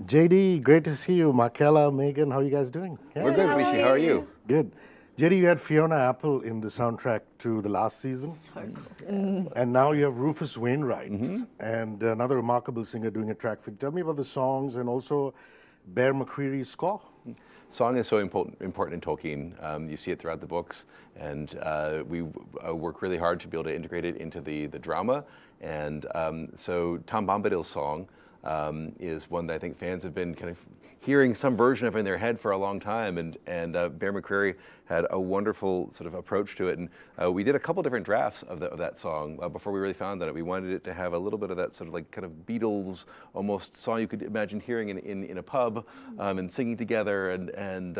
JD, great to see you. Markella, Megan, how are you guys doing? We're good, Hrishi. How are you? Good. JD, you had Fiona Apple in the soundtrack to the last season. So cool. And now you have Rufus Wainwright and another remarkable singer doing a track for you. Tell me about the songs and also Bear McCreary's score. Song is so important in Tolkien. You see it throughout the books, and we work really hard to be able to integrate it into the drama. And so Tom Bombadil's song is one that I think fans have been kind of hearing some version of in their head for a long time, and Bear McCreary had a wonderful sort of approach to it, and we did a couple different drafts of that song before we really found that we wanted it to have a little bit of that sort of like kind of Beatles almost song you could imagine hearing in a pub and singing together, and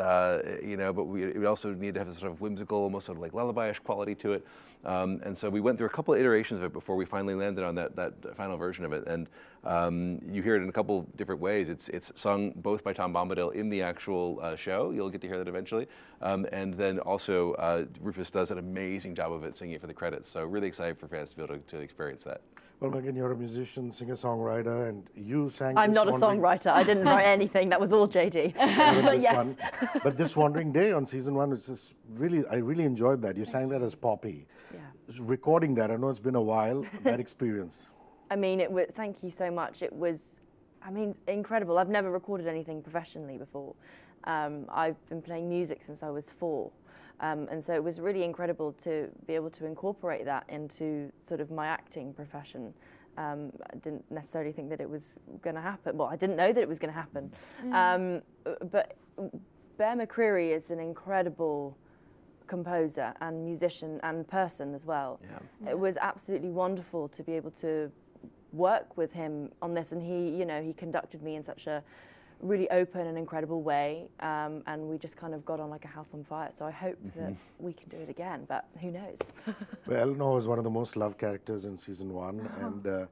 you know, but we also needed to have a sort of whimsical, almost sort of like lullaby-ish quality to it. And so we went through a couple of iterations of it before we finally landed on that final version of it. And you hear it in a couple different ways. It's sung both by Tom Bombadil in the actual show. You'll get to hear that eventually. And then also Rufus does an amazing job of it, singing it for the credits. So really excited for fans to be able to experience that. Well, Megan, you're a musician, singer-songwriter, and you sang I'm not a Wandering- songwriter. I didn't write anything. That was all JD. this Yes. one. But this Wandering Day on season 1, which is really, I really enjoyed that. You sang that as Poppy. Yeah. Recording that, I know it's been a while, that experience. I mean, thank you so much. It was, I mean, incredible. I've never recorded anything professionally before. I've been playing music since I was 4. And so it was really incredible to be able to incorporate that into sort of my acting profession. I didn't necessarily think that it was going to happen. Well, I didn't know that it was going to happen. But Bear McCreary is an incredible composer and musician and person as well. Yeah. It was absolutely wonderful to be able to work with him on this, and he, you know, he conducted me in such a really open and incredible way, and we just kind of got on like a house on fire. So I hope that we can do it again, but who knows? Well, Eleanor was one of the most loved characters in season 1, and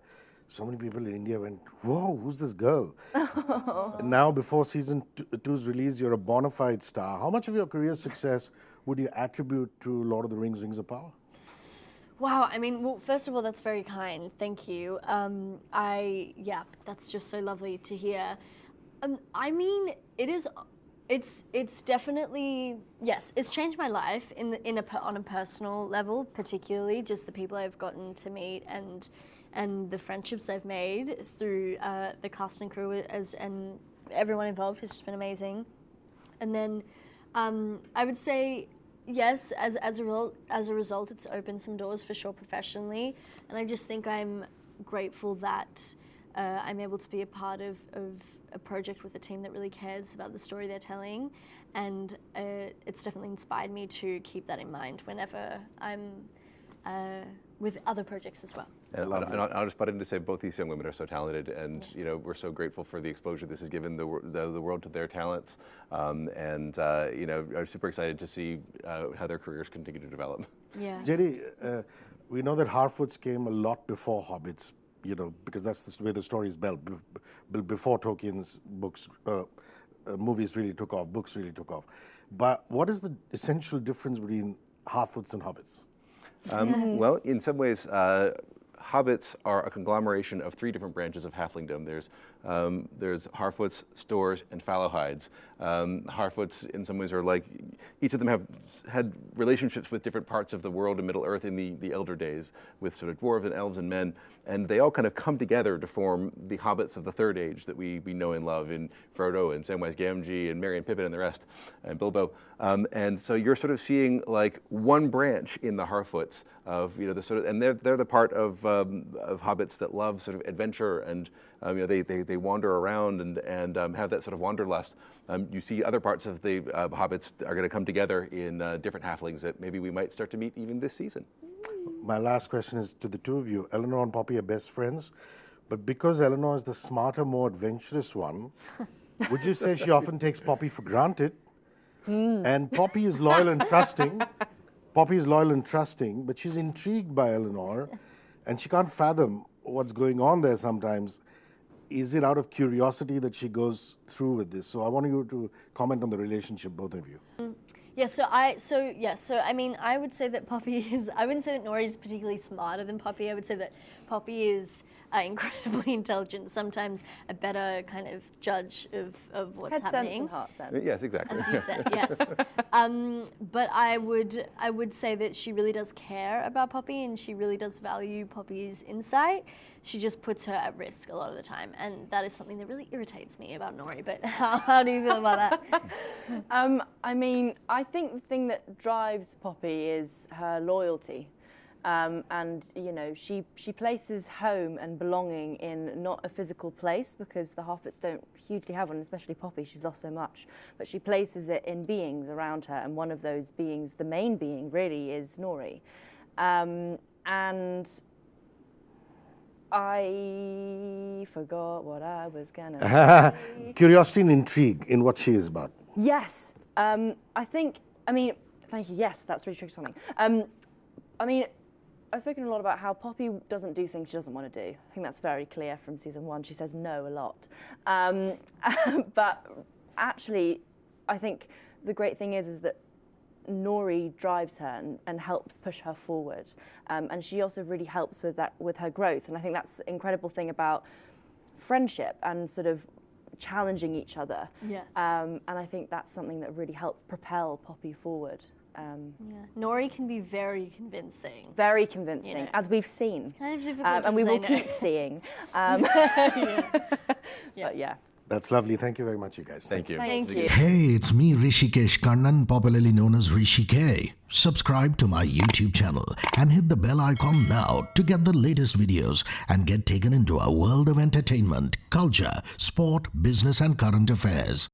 so many people in India went, whoa, who's this girl? And now, before season 2's release, you're a bona fide star. How much of your career success would you attribute to Lord of the Rings, Rings of Power? Wow, I mean, well, first of all, that's very kind. Thank you. Yeah, that's just so lovely to hear. I mean, it's definitely, yes, it's changed my life on a personal level, particularly just the people I've gotten to meet and the friendships I've made through the cast and crew and everyone involved has just been amazing. And then I would say, yes, as a result, it's opened some doors for sure professionally, and I just think I'm grateful that I'm able to be a part of a project with a team that really cares about the story they're telling, and it's definitely inspired me to keep that in mind whenever I'm with other projects as well. And I'll just butt in to say both these young women are so talented, and you know, we're so grateful for the exposure this has given the world to their talents, and you know, I'm super excited to see how their careers continue to develop. Yeah. Jerry, we know that Harfoots came a lot before Hobbits, you know, because that's the way the story is built. Before Tolkien's books, movies really took off, books really took off. But what is the essential difference between Harfoots and Hobbits? Well, in some ways, Hobbits are a conglomeration of 3 different branches of halflingdom. There's Harfoots, Stores, and Fallowhides. Harfoots, in some ways, are like, each of them have had relationships with different parts of the world in Middle-earth in the Elder Days, with sort of dwarves and elves and men, and they all kind of come together to form the Hobbits of the Third Age that we know and love in Frodo and Samwise Gamgee and Merry and Pippin and the rest, and Bilbo. And so you're sort of seeing like one branch in the Harfoots of, you know, the sort of, and they're the part of hobbits that love sort of adventure, and you know, they wander around and have that sort of wanderlust. You see other parts of the hobbits are going to come together in different halflings that maybe we might start to meet even this season. My last question is to the two of you. Eleanor and Poppy are best friends, but because Eleanor is the smarter, more adventurous one, would you say she often takes Poppy for granted? And Poppy is loyal and trusting. Poppy is loyal and trusting, but she's intrigued by Eleanor, and she can't fathom what's going on there sometimes. Is it out of curiosity that she goes through with this? So I want you to comment on the relationship, both of you. Yeah, so I mean, I would say that Poppy is, I wouldn't say that Nori is particularly smarter than Poppy. I would say that Poppy is are incredibly intelligent, sometimes a better kind of judge of what's Head sense happening. and heart sense. Yes, exactly. As you said, yes. But I would say that she really does care about Poppy, and she really does value Poppy's insight. She just puts her at risk a lot of the time, and that is something that really irritates me about Nori. But how do you feel about that? I mean, I think the thing that drives Poppy is her loyalty. And you know, she places home and belonging in not a physical place, because the Harfoots don't hugely have one, especially Poppy. She's lost so much, but she places it in beings around her, and one of those beings, the main being, really is Nori. And I forgot what I was gonna say. Curiosity and intrigue in what she is about. Yes, I think. I mean, thank you. Yes, that's really tricky something. I mean, I've spoken a lot about how Poppy doesn't do things she doesn't want to do. I think that's very clear from season 1. She says no a lot. But actually, I think the great thing is that Nori drives her and helps push her forward. And she also really helps with her growth. And I think that's the incredible thing about friendship and sort of challenging each other. Yeah. And I think that's something that really helps propel Poppy forward. Yeah. Nori can be very convincing. Very convincing, You know, as we've seen. Kind of difficult to and we say will no. keep seeing. Yeah. But yeah. That's lovely. Thank you very much, you guys. Thank you. Thank you. Hey, it's me, Hrishikesh Kannan, popularly known as Hrishi K. Subscribe to my YouTube channel and hit the bell icon now to get the latest videos and get taken into a world of entertainment, culture, sport, business, and current affairs.